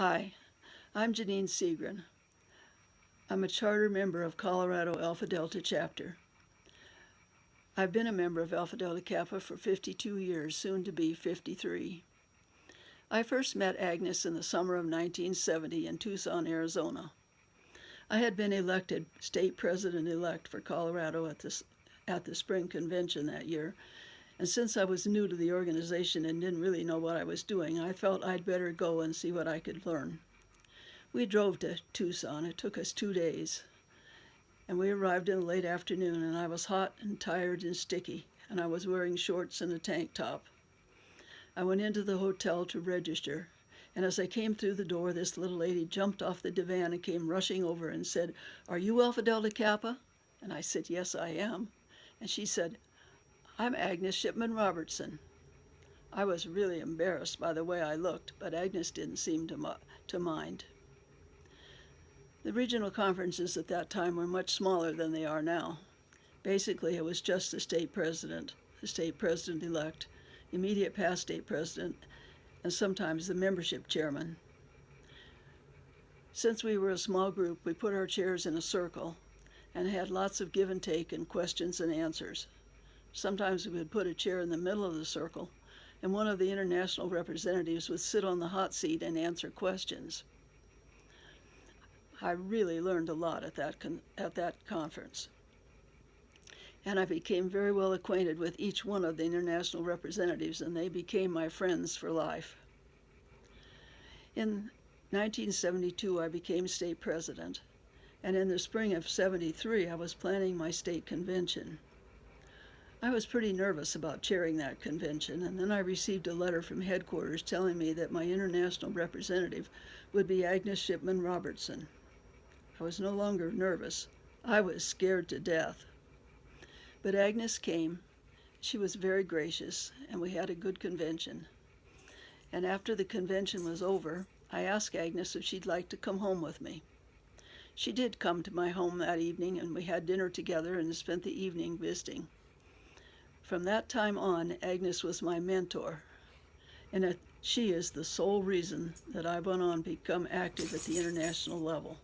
Hi, I'm Jeannine Seagren. I'm a charter member of Colorado Alpha Delta chapter. I've been a member of Alpha Delta Kappa for 52 years, soon to be 53. I first met Agnes in the summer of 1970 in Tucson, Arizona. I had been elected state president-elect for Colorado at the spring convention that year, and since I was new to the organization and didn't really know what I was doing, I felt I'd better go and see what I could learn. We drove to Tucson. It took us 2 days. And we arrived in the late afternoon, and I was hot and tired and sticky, and I was wearing shorts and a tank top. I went into the hotel to register, and as I came through the door, this little lady jumped off the divan and came rushing over and said, "Are you Alpha Delta Kappa?" And I said, "Yes, I am." And she said, "I'm Agnes Shipman Robertson." I was really embarrassed by the way I looked, but Agnes didn't seem to mind. The regional conferences at that time were much smaller than they are now. Basically, it was just the state president-elect, immediate past state president, and sometimes the membership chairman. Since we were a small group, we put our chairs in a circle and had lots of give and take and questions and answers. Sometimes we would put a chair in the middle of the circle, and one of the international representatives would sit on the hot seat and answer questions. I really learned a lot at that conference. And I became very well acquainted with each one of the international representatives, and they became my friends for life. In 1972, I became state president, and in the spring of '73, I was planning my state convention. I was pretty nervous about chairing that convention, and then I received a letter from headquarters telling me that my international representative would be Agnes Shipman Robertson. I was no longer nervous. I was scared to death. But Agnes came. She was very gracious, and we had a good convention. And after the convention was over, I asked Agnes if she'd like to come home with me. She did come to my home that evening, and we had dinner together and spent the evening visiting. From that time on, Agnes was my mentor, and she is the sole reason that I went on to become active at the international level.